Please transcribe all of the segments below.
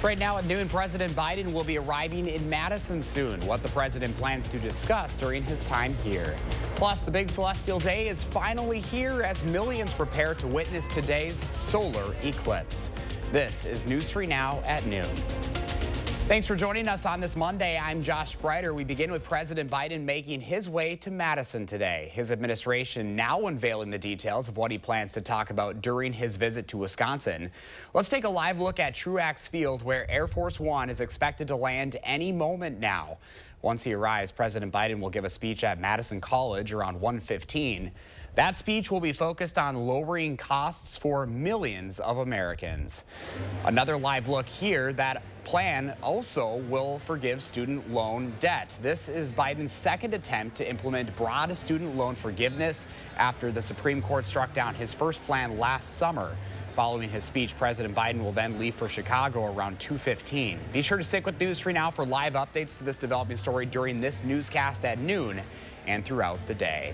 Right now at noon, President Biden will be arriving in Madison soon. What the president plans to discuss during his time here. Plus, the big celestial day is finally here as millions prepare to witness today's solar eclipse. This is News 3 Now at noon. Thanks for joining us on this Monday. I'm Josh Breiter. We begin with President Biden making his way to Madison today. His administration now unveiling the details of what he plans to talk about during his visit to Wisconsin. Let's take a live look at Truax Field, where Air Force One is expected to land any moment now. Once he arrives, President Biden will give a speech at Madison College around 1:15. That speech will be focused on lowering costs for millions of Americans. Another live look here, that plan also will forgive student loan debt. This is Biden's second attempt to implement broad student loan forgiveness after the Supreme Court struck down his first plan last summer. Following his speech, President Biden will then leave for Chicago around 2:15. Be sure to stick with News 3 Now for live updates to this developing story during this newscast at noon and throughout the day.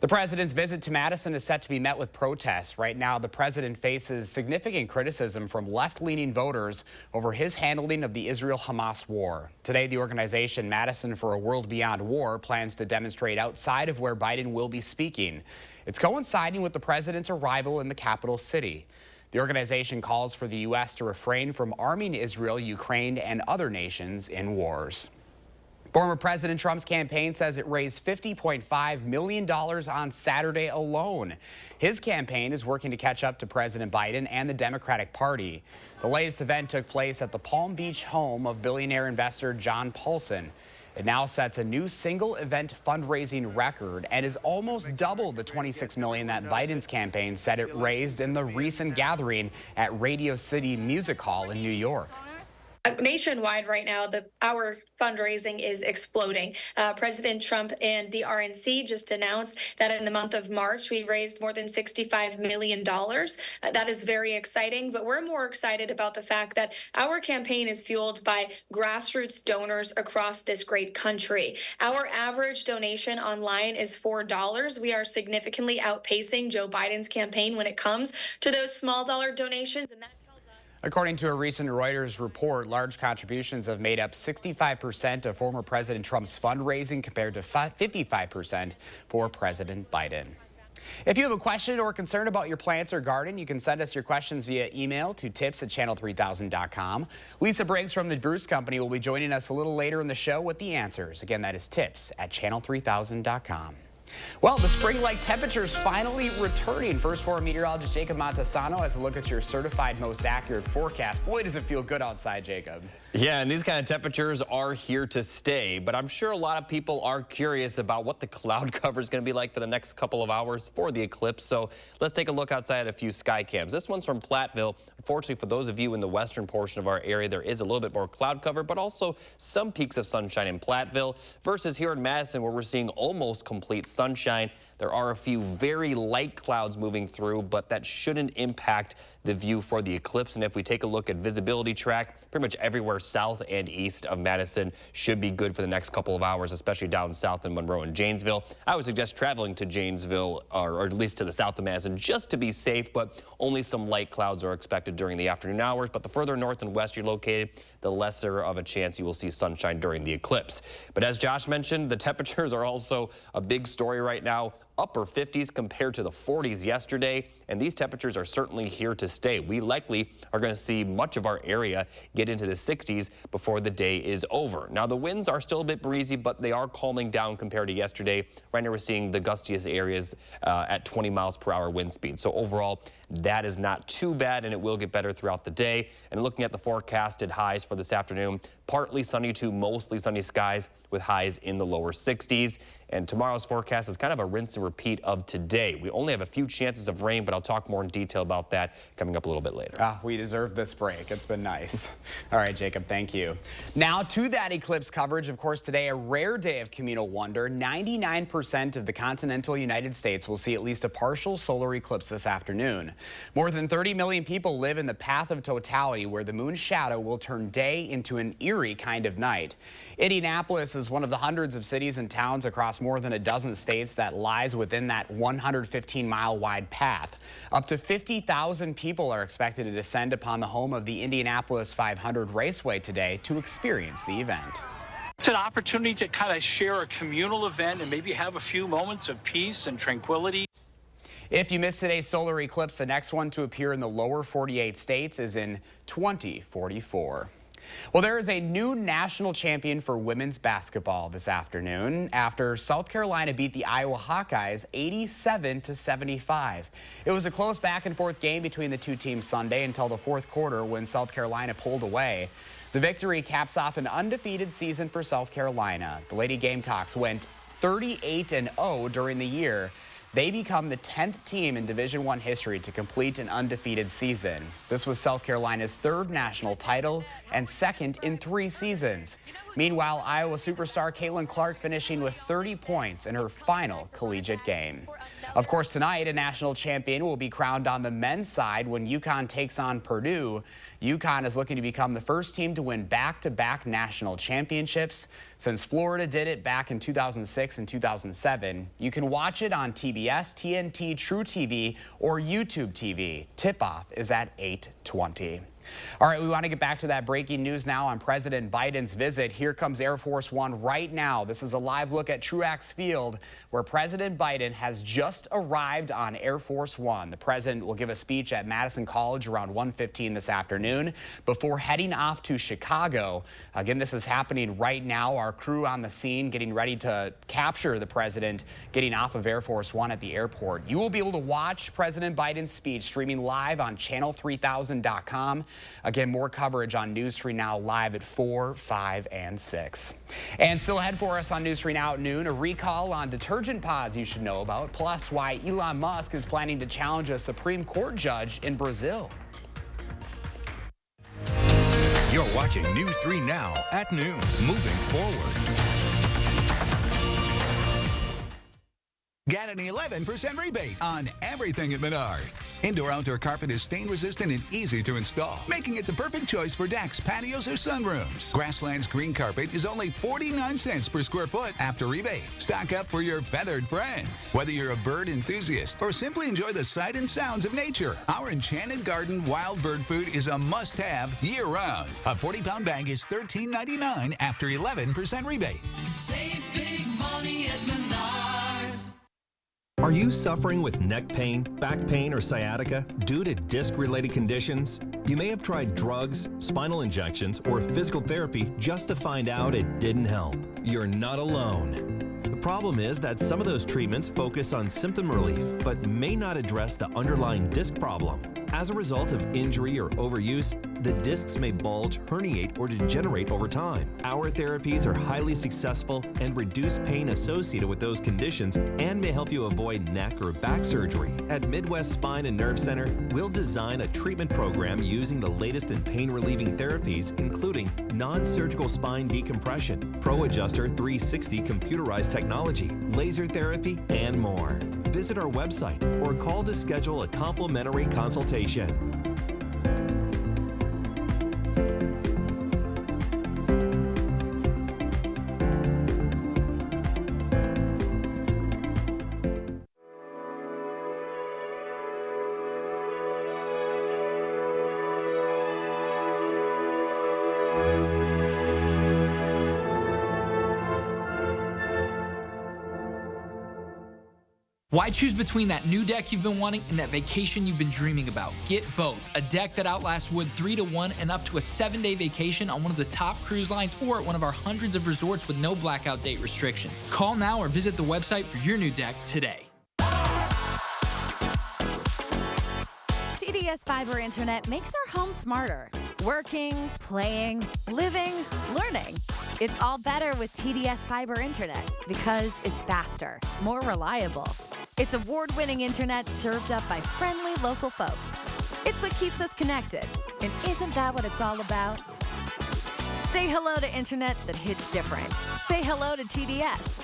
The president's visit to Madison is set to be met with protests. Right now, the president faces significant criticism from left-leaning voters over his handling of the Israel-Hamas war. Today, the organization Madison for a World Beyond War plans to demonstrate outside of where Biden will be speaking. It's coinciding with the president's arrival in the capital city. The organization calls for the U.S. to refrain from arming Israel, Ukraine, and other nations in wars. Former President Trump's campaign says it raised $50.5 million on Saturday alone. His campaign is working to catch up to President Biden and the Democratic Party. The latest event took place at the Palm Beach home of billionaire investor John Paulson. It now sets a new single-event fundraising record and is almost double the $26 million that Biden's campaign said it raised in the recent gathering at Radio City Music Hall in New York. Nationwide right now, our fundraising is exploding. President Trump and the RNC just announced that in the month of March, we raised more than $65 million. That is very exciting, but we're more excited about the fact that our campaign is fueled by grassroots donors across this great country. Our average donation online is $4. We are significantly outpacing Joe Biden's campaign when it comes to those small dollar donations. And that According to a recent Reuters report, large contributions have made up 65% of former President Trump's fundraising compared to 55% for President Biden. If you have a question or concern about your plants or garden, you can send us your questions via email to tips@channel3000.com. Lisa Briggs from the Bruce Company will be joining us a little later in the show with the answers. Again, that is tips@channel3000.com. Well, the spring-like temperatures finally returning. First Four meteorologist Jacob Montesano has a look at your certified most accurate forecast. Boy, does it feel good outside, Jacob. Yeah, and these kind of temperatures are here to stay, but I'm sure a lot of people are curious about what the cloud cover is going to be like for the next couple of hours for the eclipse. So let's take a look outside at a few sky cams. This one's from Platteville. Unfortunately, for those of you in the western portion of our area, there is a little bit more cloud cover, but also some peaks of sunshine in Platteville versus here in Madison, where we're seeing almost complete sunshine. There are a few very light clouds moving through, but that shouldn't impact the view for the eclipse. And if we take a look at visibility track, pretty much everywhere south and east of Madison should be good for the next couple of hours, especially down south in Monroe and Janesville. I would suggest traveling to Janesville or at least to the south of Madison just to be safe, but only some light clouds are expected during the afternoon hours. But the further north and west you're located, the lesser of a chance you will see sunshine during the eclipse. But as Josh mentioned, the temperatures are also a big story right now. Upper 50s compared to the 40s yesterday, and these temperatures are certainly here to stay. We likely are going to see much of our area get into the 60s before the day is over. Now, the winds are still a bit breezy, but they are calming down compared to yesterday. Right now, we're seeing the gustiest areas at 20 miles per hour wind speed. So overall, that is not too bad, and it will get better throughout the day. And looking at the forecasted highs for this afternoon, partly sunny to mostly sunny skies with highs in the lower 60s. And tomorrow's forecast is kind of a rinse and repeat of today. We only have a few chances of rain, but I'll talk more in detail about that coming up a little bit later. We deserve this break. It's been nice. All right, Jacob, thank you. Now to that eclipse coverage. Of course, today, a rare day of communal wonder. 99% of the continental United States will see at least a partial solar eclipse this afternoon. More than 30 million people live in the path of totality, where the moon's shadow will turn day into an eerie eerie kind of night. Indianapolis is one of the hundreds of cities and towns across more than a dozen states that lies within that 115-mile wide path. Up to 50,000 people are expected to descend upon the home of the Indianapolis 500 Raceway today to experience the event. It's an opportunity to kind of share a communal event and maybe have a few moments of peace and tranquility. If you missed today's solar eclipse, the next one to appear in the lower 48 states is in 2044. Well, there is a new national champion for women's basketball this afternoon after South Carolina beat the Iowa Hawkeyes 87-75. It was a close back-and-forth game between the two teams Sunday until the fourth quarter when South Carolina pulled away. The victory caps off an undefeated season for South Carolina. The Lady Gamecocks went 38-0 during the year. They become the 10th team in Division I history to complete an undefeated season. This was South Carolina's third national title and second in 3 seasons. Meanwhile, Iowa superstar Caitlin Clark finishing with 30 points in her final collegiate game. Of course, tonight, a national champion will be crowned on the men's side when UConn takes on Purdue. UConn is looking to become the first team to win back-to-back national championships since Florida did it back in 2006 and 2007. You can watch it on TBS, TNT, True TV, or YouTube TV. Tip-off is at 8:20. All right, we want to get back to that breaking news now on President Biden's visit. Here comes Air Force One right now. This is a live look at Truax Field, where President Biden has just arrived on Air Force One. The president will give a speech at Madison College around 1:15 this afternoon before heading off to Chicago. Again, this is happening right now. Our crew on the scene getting ready to capture the president getting off of Air Force One at the airport. You will be able to watch President Biden's speech streaming live on channel3000.com. Again, more coverage on News 3 Now live at 4, 5, and 6. And still ahead for us on News 3 Now at noon, a recall on detergent pods you should know about, plus why Elon Musk is planning to challenge a Supreme Court judge in Brazil. You're watching News 3 Now at noon. Moving forward. Get an 11% rebate on everything at Menards. Indoor-outdoor carpet is stain-resistant and easy to install, making it the perfect choice for decks, patios, or sunrooms. Grassland's green carpet is only 49 cents per square foot after rebate. Stock up for your feathered friends. Whether you're a bird enthusiast or simply enjoy the sight and sounds of nature, our Enchanted Garden wild bird food is a must-have year-round. A 40-pound bag is $13.99 after 11% rebate. Save big money at Menards. Are you suffering with neck pain, back pain, or sciatica due to disc-related conditions? You may have tried drugs, spinal injections, or physical therapy just to find out it didn't help. You're not alone. The problem is that some of those treatments focus on symptom relief, but may not address the underlying disc problem. As a result of injury or overuse, the discs may bulge, herniate, or degenerate over time. Our therapies are highly successful and reduce pain associated with those conditions and may help you avoid neck or back surgery. At Midwest Spine and Nerve Center, we'll design a treatment program using the latest in pain-relieving therapies, including non-surgical spine decompression, Pro Adjuster 360 computerized technology, laser therapy, and more. Visit our website or call to schedule a complimentary consultation. Why choose between that new deck you've been wanting and that vacation you've been dreaming about? Get both. A deck that outlasts wood 3-to-1 and up to a 7-day vacation on one of the top cruise lines or at one of our hundreds of resorts with no blackout date restrictions. Call now or visit the website for your new deck today. TDS Fiber Internet makes our home smarter. Working, playing, living, learning. It's all better with TDS Fiber Internet because it's faster, more reliable. It's award-winning internet served up by friendly local folks. It's what keeps us connected. And isn't that what it's all about? Say hello to internet that hits different. Say hello to TDS.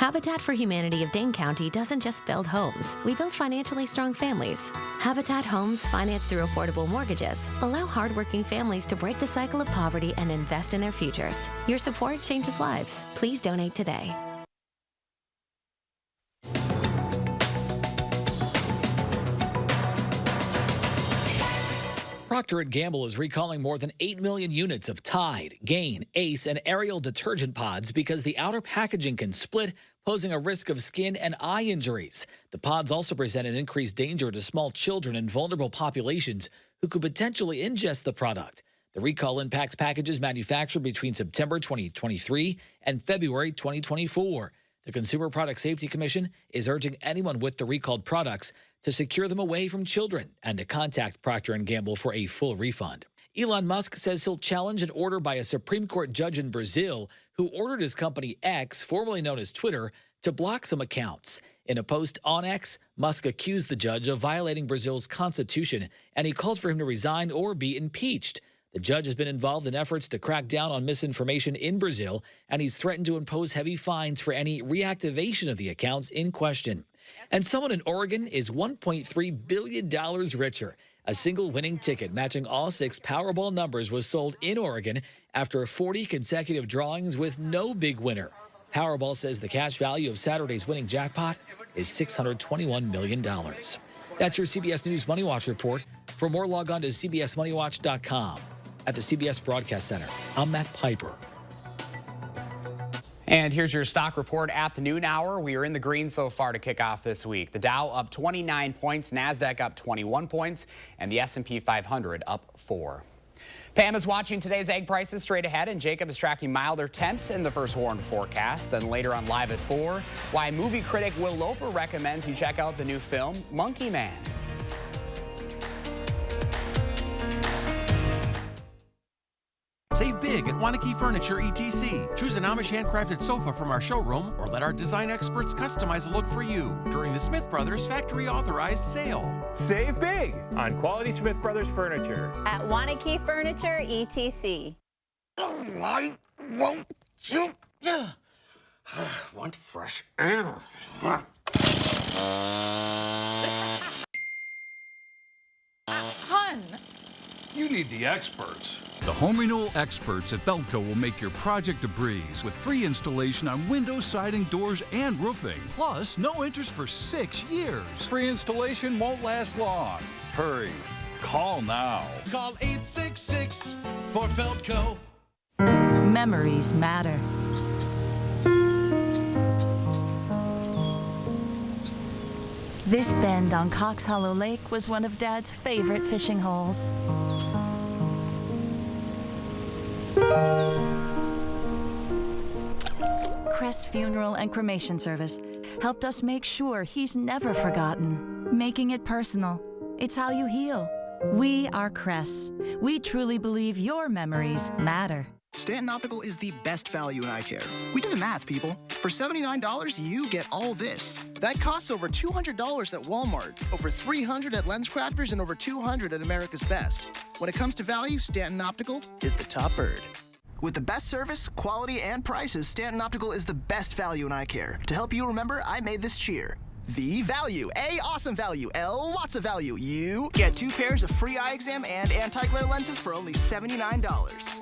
Habitat for Humanity of Dane County doesn't just build homes. We build financially strong families. Habitat Homes, financed through affordable mortgages, allow hardworking families to break the cycle of poverty and invest in their futures. Your support changes lives. Please donate today. Procter & Gamble is recalling more than 8 million units of Tide, Gain, Ace, and Ariel detergent pods because the outer packaging can split, posing a risk of skin and eye injuries. The pods also present an increased danger to small children and vulnerable populations who could potentially ingest the product. The recall impacts packages manufactured between September 2023 and February 2024. The Consumer Product Safety Commission is urging anyone with the recalled products to secure them away from children and to contact Procter & Gamble for a full refund. Elon Musk says he'll challenge an order by a Supreme Court judge in Brazil who ordered his company X, formerly known as Twitter, to block some accounts. In a post on X, Musk accused the judge of violating Brazil's constitution, and he called for him to resign or be impeached. The judge has been involved in efforts to crack down on misinformation in Brazil, and he's threatened to impose heavy fines for any reactivation of the accounts in question. And someone in Oregon is $1.3 billion richer. A single winning ticket matching all 6 Powerball numbers was sold in Oregon after 40 consecutive drawings with no big winner. Powerball says the cash value of Saturday's winning jackpot is $621 million. That's your CBS News Money Watch report. For more, log on to cbsmoneywatch.com. At the CBS Broadcast Center, I'm Matt Piper. And here's your stock report at the noon hour. We are in the green so far to kick off this week. The Dow up 29 points, NASDAQ up 21 points, and the S&P 500 up 4. Pam is watching today's egg prices straight ahead, and Jacob is tracking milder temps in the first warn forecast. Then later on Live at 4, why movie critic Will Loper recommends you check out the new film, Monkey Man. Save big at Wanakee Furniture ETC. Choose an Amish handcrafted sofa from our showroom or let our design experts customize a look for you during the Smith Brothers factory authorized sale. Save big on quality Smith Brothers furniture at Wanakee Furniture ETC. Why won't you? Want fresh air. Hun! You need the experts. The home renewal experts at Belco will make your project a breeze with free installation on windows, siding, doors, and roofing. Plus, no interest for 6 years. Free installation won't last long. Hurry. Call now. Call 866 for Feltco. Memories matter. This bend on Cox Hollow Lake was one of Dad's favorite fishing holes. Crest Funeral and Cremation Service helped us make sure he's never forgotten. Making it personal. It's how you heal. We are Crest. We truly believe your memories matter. Stanton Optical is the best value in eye care. We did the math, people. For $79, you get all this. That costs over $200 at Walmart, over $300 at LensCrafters, and over $200 at America's Best. When it comes to value, Stanton Optical is the top bird. With the best service, quality, and prices, Stanton Optical is the best value in eye care. To help you remember, I made this cheer. V value. A, awesome value. L, lots of value. U, get 2 pairs of free eye exam and anti-glare lenses for only $79.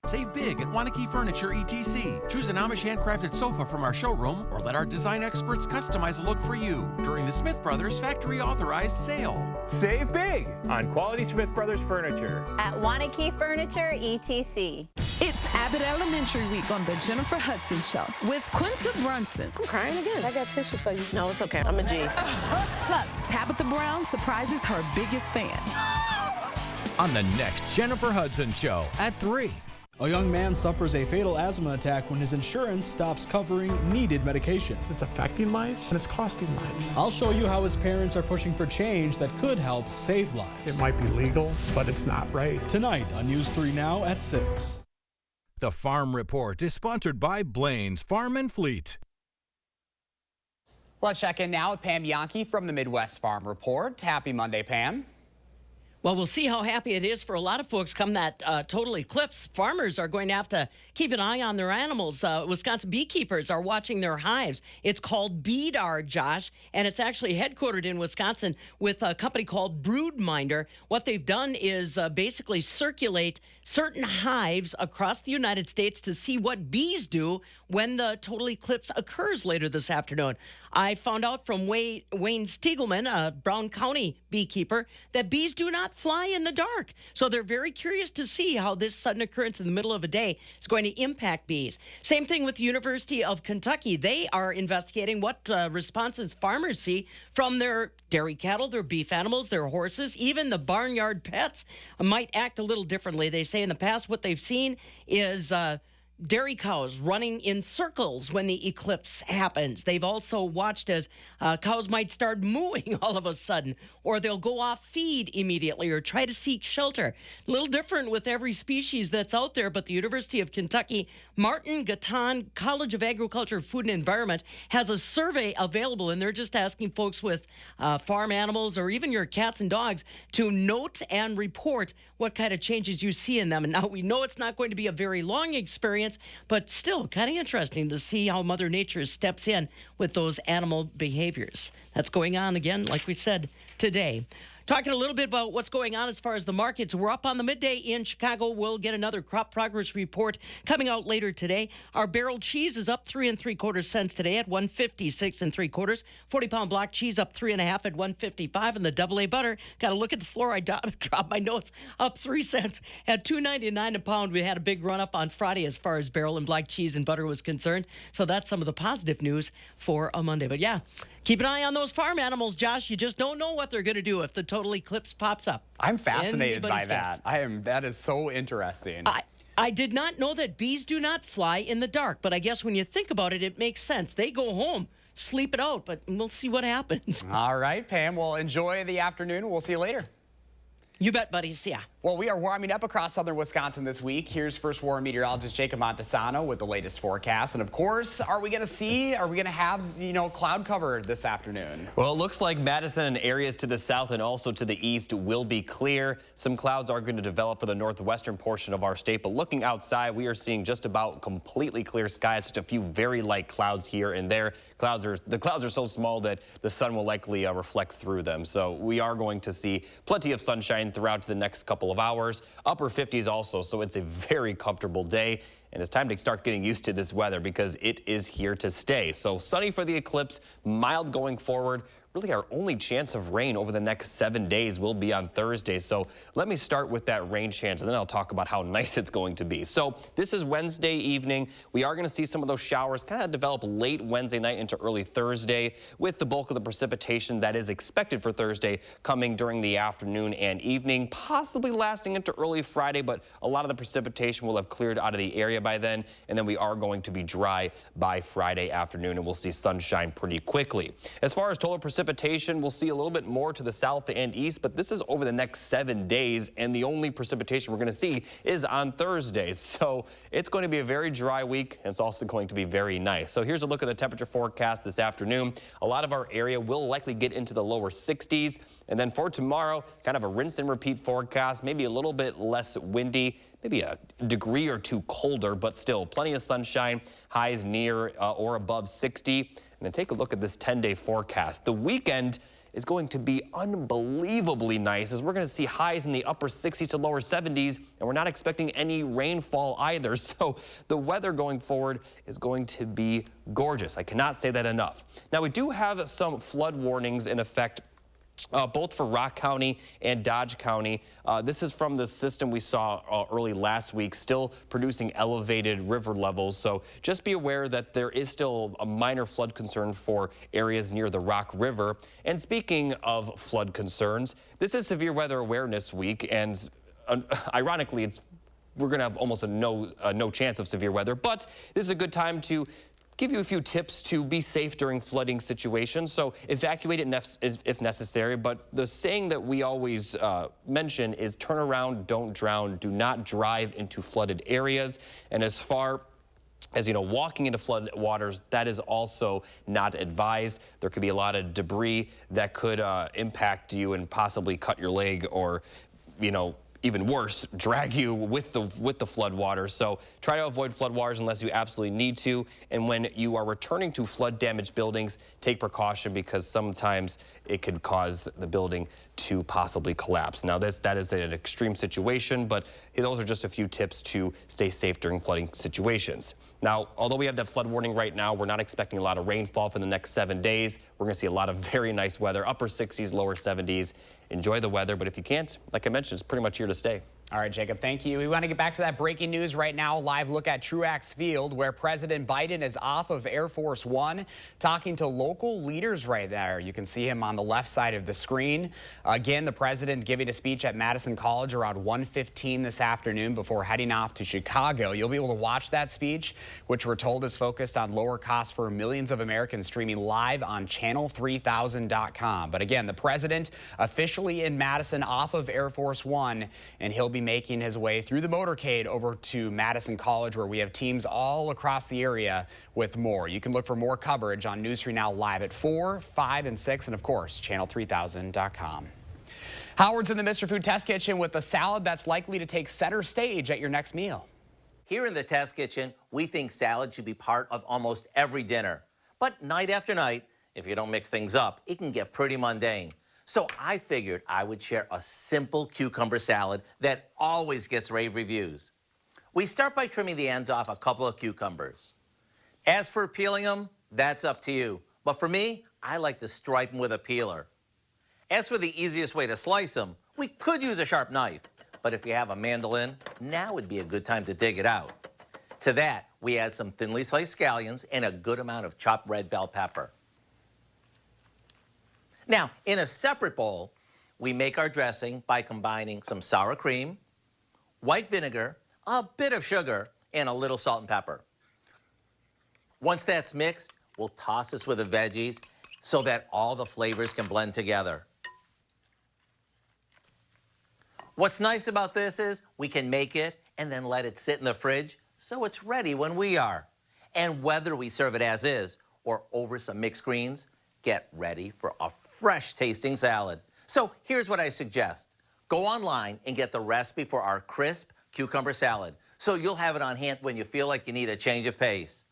Save big at Wanakee Furniture ETC. Choose an Amish handcrafted sofa from our showroom or let our design experts customize a look for you during the Smith Brothers factory authorized sale. Save big on quality Smith Brothers furniture at Wanakee Furniture ETC. It's Abbott Elementary Week on the Jennifer Hudson Show with Quinta Brunson. I'm crying again. I got tissue for you. No, it's okay. I'm a G. Plus, Tabitha Brown surprises her biggest fan. On the next Jennifer Hudson Show at 3. A young man suffers a fatal asthma attack when his insurance stops covering needed medications. It's affecting lives and it's costing lives. I'll show you how his parents are pushing for change that could help save lives. It might be legal, but it's not right. Tonight on News 3 Now at 6. The Farm Report is sponsored by Blaine's Farm and Fleet. Let's check in now with Pam Yankee from the Midwest Farm Report. Happy Monday, Pam. Well, we'll see how happy it is for a lot of folks come that total eclipse. Farmers are going to have to keep an eye on their animals. Wisconsin beekeepers are watching their hives. It's called BDAR, Josh, and it's actually headquartered in Wisconsin with a company called Broodminder. What they've done is basically circulate certain hives across the United States to see what bees do when the total eclipse occurs later this afternoon. I found out from Wayne Stiegelman, a Brown County beekeeper, that bees do not fly in the dark. So they're very curious to see how this sudden occurrence in the middle of a day is going to impact bees. Same thing with the University of Kentucky. They are investigating what responses farmers see from their dairy cattle, their beef animals, their horses, even the barnyard pets might act a little differently. They say in the past what they've seen is dairy cows running in circles when the eclipse happens. They've also watched as cows might start mooing all of a sudden, or they'll go off feed immediately or try to seek shelter. A little different with every species that's out there, but the University of Kentucky Martin Gatton College of Agriculture, Food and Environment has a survey available, and they're just asking folks with farm animals or even your cats and dogs to note and report what kind of changes you see in them. And now we know it's not going to be a very long experience, but still kind of interesting to see how Mother Nature steps in with those animal behaviors. That's going on again, like we said, today. Talking a little bit about what's going on as far as the markets. We're up on the midday in Chicago. We'll get another crop progress report coming out later today. Our barrel cheese is up 3 3/4 cents today at 156 3/4. 40-pound block cheese up 3 1/2 at 155, and the AA butter. Got to look at the floor. I dropped my notes. Up 3 cents at 2.99 a pound. We had a big run up on Friday as far as barrel and block cheese and butter was concerned. So that's some of the positive news for a Monday. But yeah. Keep an eye on those farm animals, Josh. You just don't know what they're going to do if the total eclipse pops up. I'm fascinated by that. That is so interesting. I did not know that bees do not fly in the dark, but I guess when you think about it, it makes sense. They go home, sleep it out, but we'll see what happens. All right, Pam. Well, enjoy the afternoon. We'll see you later. You bet, buddy. See ya. Well, we are warming up across southern Wisconsin this week. Here's first warn meteorologist Jacob Montesano with the latest forecast. And of course, are we going to have, cloud cover this afternoon? Well, it looks like Madison and areas to the south and also to the east will be clear. Some clouds are going to develop for the northwestern portion of our state, but looking outside, we are seeing just about completely clear skies, just a few very light clouds here and there. The clouds are so small that the sun will likely reflect through them. So we are going to see plenty of sunshine throughout the next couple of hours. Upper 50s also, so it's a very comfortable day. And it's time to start getting used to this weather because it is here to stay. So sunny for the eclipse, mild going forward. Really our only chance of rain over the next 7 days will be on Thursday. So let me start with that rain chance and then I'll talk about how nice it's going to be. So this is Wednesday evening. We are going to see some of those showers kind of develop late Wednesday night into early Thursday, with the bulk of the precipitation that is expected for Thursday coming during the afternoon and evening, possibly lasting into early Friday, but a lot of the precipitation will have cleared out of the area by then, and then we are going to be dry by Friday afternoon, and we'll see sunshine pretty quickly. As far as total precipitation, we'll see a little bit more to the south and east, but this is over the next 7 days, and the only precipitation we're going to see is on Thursday. So it's going to be a very dry week, and it's also going to be very nice. So here's a look at the temperature forecast this afternoon. A lot of our area will likely get into the lower 60s, and then for tomorrow, kind of a rinse and repeat forecast, maybe a little bit less windy, maybe a degree or two colder, but still plenty of sunshine, highs near or above 60. And then take a look at this 10-day forecast. The weekend is going to be unbelievably nice, as we're going to see highs in the upper 60s to lower 70s, and we're not expecting any rainfall either. So the weather going forward is going to be gorgeous. I cannot say that enough. Now, we do have some flood warnings in effect, both for Rock County and Dodge County. This is from the system we saw early last week, still producing elevated river levels. So just be aware that there is still a minor flood concern for areas near the Rock River. And speaking of flood concerns, this is Severe Weather Awareness Week, and ironically, we're going to have almost no chance of severe weather, but this is a good time to give you a few tips to be safe during flooding situations. So evacuate if necessary, but the saying that we always mention is turn around, don't drown, do not drive into flooded areas. And as far as walking into flood waters, that is also not advised. There could be a lot of debris that could impact you and possibly cut your leg or even worse, drag you with the flood water. So try to avoid flood waters unless you absolutely need to. And when you are returning to flood damaged buildings, take precaution because sometimes it could cause the building to possibly collapse. Now that is an extreme situation, but those are just a few tips to stay safe during flooding situations. Now, although we have that flood warning right now, we're not expecting a lot of rainfall for the next 7 days. We're going to see a lot of very nice weather, upper 60s, lower 70s. Enjoy the weather, but if you can't, like I mentioned, it's pretty much here to stay. All right, Jacob, thank you. We want to get back to that breaking news right now. Live look at Truax Field, where President Biden is off of Air Force One, talking to local leaders right there. You can see him on the left side of the screen. Again, the president giving a speech at Madison College around 1:15 this afternoon before heading off to Chicago. You'll be able to watch that speech, which we're told is focused on lower costs for millions of Americans, streaming live on channel3000.com. But again, the president officially in Madison off of Air Force One, and he'll be making his way through the motorcade over to Madison College, where we have teams all across the area with more. You can look for more coverage on News 3 Now live at 4, 5, and 6, and of course, channel3000.com. Howard's in the Mr. Food Test Kitchen with a salad that's likely to take center stage at your next meal. Here in the Test Kitchen, we think salad should be part of almost every dinner. But night after night, if you don't mix things up, it can get pretty mundane. So I figured I would share a simple cucumber salad that always gets rave reviews. We start by trimming the ends off a couple of cucumbers. As for peeling them, that's up to you. But for me, I like to stripe them with a peeler. As for the easiest way to slice them, we could use a sharp knife. But if you have a mandolin, now would be a good time to dig it out. To that, we add some thinly sliced scallions and a good amount of chopped red bell pepper. Now, in a separate bowl, we make our dressing by combining some sour cream, white vinegar, a bit of sugar, and a little salt and pepper. Once that's mixed, we'll toss this with the veggies so that all the flavors can blend together. What's nice about this is we can make it and then let it sit in the fridge so it's ready when we are. And whether we serve it as is or over some mixed greens, get ready for a fresh tasting salad. So here's what I suggest. Go online and get the recipe for our crisp cucumber salad so you'll have it on hand when you feel like you need a change of pace.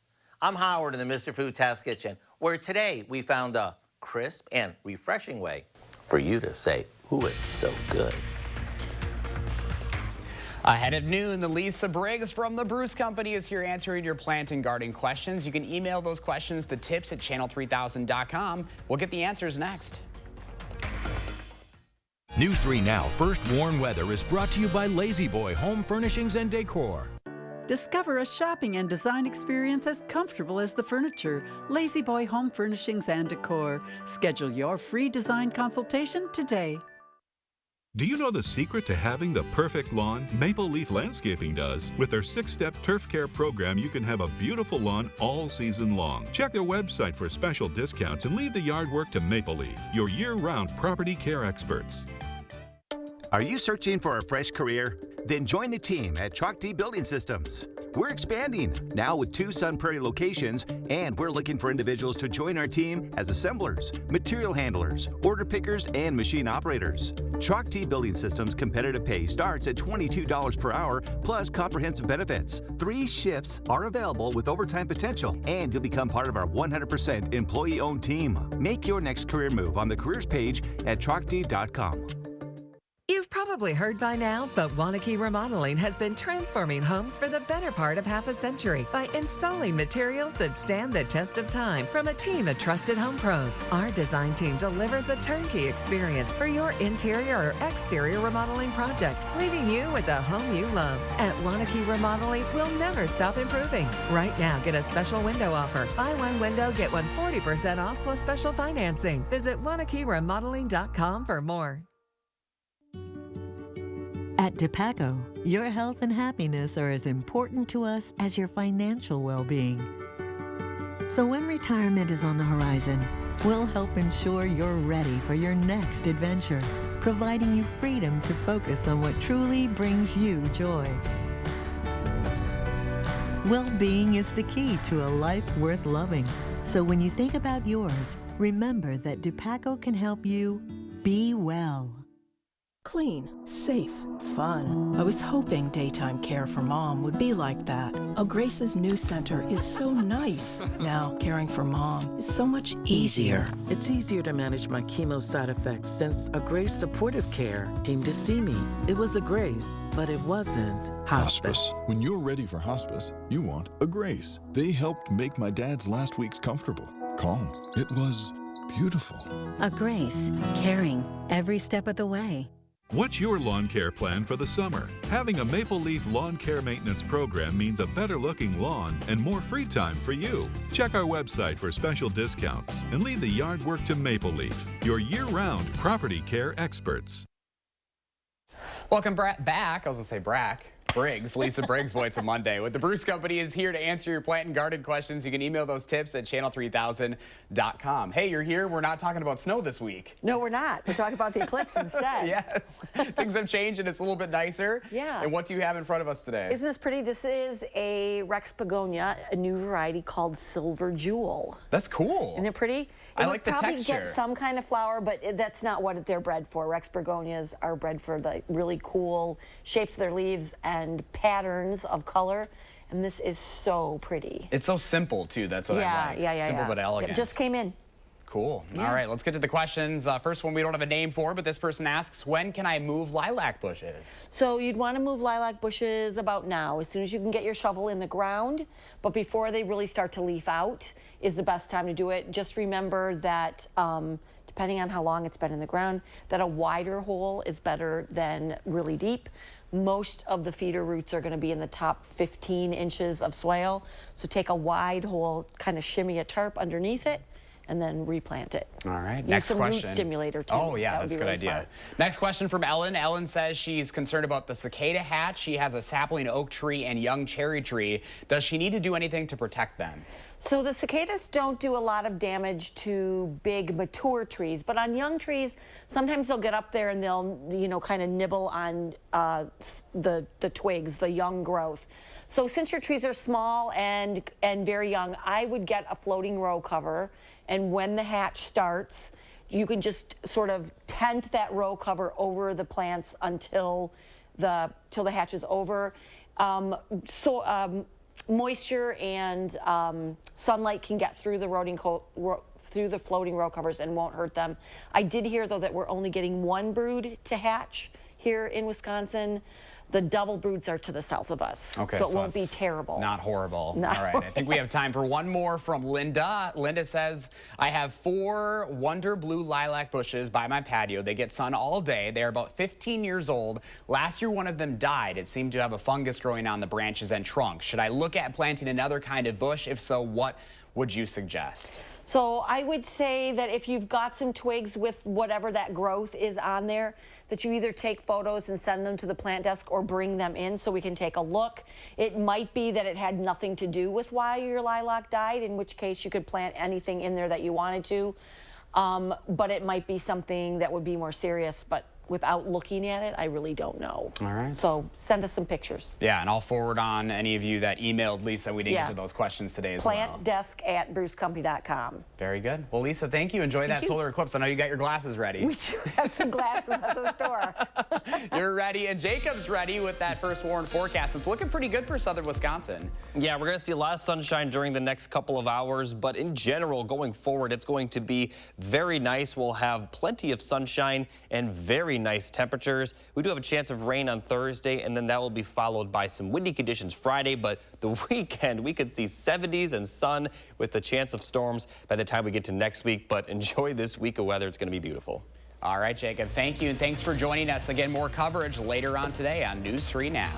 I'm Howard in the Mr. Food Test Kitchen, where today we found a crisp and refreshing way for you to say, ooh, it's so good. Ahead at noon, the Lisa Briggs from the Bruce Company is here answering your plant and garden questions. You can email those questions to tips@channel3000.com. We'll get the answers next. News 3 Now First Warn Weather is brought to you by Lazy Boy Home Furnishings and Decor. Discover a shopping and design experience as comfortable as the furniture. Lazy Boy Home Furnishings and Decor. Schedule your free design consultation today. Do you know the secret to having the perfect lawn? Maple Leaf Landscaping does. With their 6-step turf care program, you can have a beautiful lawn all season long. Check their website for special discounts and leave the yard work to Maple Leaf, your year-round property care experts. Are you searching for a fresh career? Then join the team at Chalk D Building Systems. We're expanding, now with 2 Sun Prairie locations, and we're looking for individuals to join our team as assemblers, material handlers, order pickers, and machine operators. Chalk D Building Systems competitive pay starts at $22 per hour plus comprehensive benefits. 3 shifts are available with overtime potential, and you'll become part of our 100% employee-owned team. Make your next career move on the careers page at chalkd.com. You've probably heard by now, but Wanakee Remodeling has been transforming homes for the better part of half a century by installing materials that stand the test of time from a team of trusted home pros. Our design team delivers a turnkey experience for your interior or exterior remodeling project, leaving you with a home you love. At Wanakee Remodeling, we'll never stop improving. Right now, get a special window offer. Buy one window, get one 40% off plus special financing. Visit WanakeeRemodeling.com for more. At DePaco, your health and happiness are as important to us as your financial well-being. So when retirement is on the horizon, we'll help ensure you're ready for your next adventure, providing you freedom to focus on what truly brings you joy. Well-being is the key to a life worth loving. So when you think about yours, remember that DePaco can help you be well. Clean, safe, fun. I was hoping daytime care for Mom would be like that. Grace's new center is so nice. Now, caring for Mom is so much easier. It's easier to manage my chemo side effects since Grace Supportive Care came to see me. It was a Grace, but it wasn't hospice. When you're ready for hospice, you want a Grace. They helped make my dad's last weeks comfortable, calm. It was beautiful. A Grace, caring every step of the way. What's your lawn care plan for the summer? Having a Maple Leaf lawn care maintenance program means a better looking lawn and more free time for you. Check our website for special discounts and leave the yard work to Maple Leaf, your year-round property care experts. Welcome back. I was going to say Briggs, Lisa Briggs, Voice of Monday. With the Bruce Company is here to answer your plant and garden questions. You can email those tips at channel3000.com. Hey, you're here. We're not talking about snow this week. No, we're not. We're talking about the eclipse instead. Yes. Things have changed and it's a little bit nicer. Yeah. And what do you have in front of us today? Isn't this pretty? This is a Rex begonia, a new variety called Silver Jewel. That's cool. Isn't it pretty? I like the texture. Probably get some kind of flower, but that's not what they're bred for. Rex begonias are bred for the really cool shapes of their leaves and patterns of color. And this is so pretty. It's so simple, too. That's what I like. Simple but elegant. It just came in. Cool. Yeah. All right, let's get to the questions. First one we don't have a name for, but this person asks, when can I move lilac bushes? So you'd want to move lilac bushes about now, as soon as you can get your shovel in the ground, but before they really start to leaf out is the best time to do it. Just remember that depending on how long it's been in the ground, that a wider hole is better than really deep. Most of the feeder roots are going to be in the top 15 inches of swale. So take a wide hole, kind of shimmy a tarp underneath it, and then replant it. All right, Use next some question. root stimulator too. Oh yeah, that's a good really idea. smart. Next question from Ellen. Ellen says she's concerned about the cicada hatch. She has a sapling oak tree and young cherry tree. Does she need to do anything to protect them? So the cicadas don't do a lot of damage to big mature trees, but on young trees, sometimes they'll get up there and they'll, you know, kind of nibble on the twigs, the young growth. So since your trees are small and very young, I would get a floating row cover, and when the hatch starts, you can just sort of tent that row cover over the plants until the hatch is over. Moisture and sunlight can get through the floating row covers and won't hurt them. I did hear, though, that we're only getting one brood to hatch here in Wisconsin. The double broods are to the south of us, okay, so it won't be terrible. Not horrible. Not All right, I think we have time for one more from Linda. Linda says, I have 4 Wonder Blue lilac bushes by my patio. They get sun all day. They are about 15 years old. Last year, one of them died. It seemed to have a fungus growing on the branches and trunk. Should I look at planting another kind of bush? If so, what would you suggest? So I would say that if you've got some twigs with whatever that growth is on there, that you either take photos and send them to the plant desk or bring them in so we can take a look. It might be that it had nothing to do with why your lilac died, in which case you could plant anything in there that you wanted to. But it might be something that would be more serious, but without looking at it, I really don't know. All right. So send us some pictures. Yeah, and I'll forward on any of you that emailed Lisa. We didn't get to those questions today as well. Plantdesk@brucecompany.com. Very good. Well, Lisa, thank you. Enjoy that solar eclipse. I know you got your glasses ready. We do have some glasses at the store. You're ready, and Jacob's ready with that first warn forecast. It's looking pretty good for southern Wisconsin. Yeah, we're going to see a lot of sunshine during the next couple of hours, but in general, going forward, it's going to be very nice. We'll have plenty of sunshine and very nice temperatures. We do have a chance of rain on Thursday, and then that will be followed by some windy conditions Friday, but the weekend, we could see 70s and sun with the chance of storms by the time we get to next week, but enjoy this week of weather. It's going to be beautiful. All right, Jacob, thank you, and thanks for joining us. Again, more coverage later on today on News 3 Now.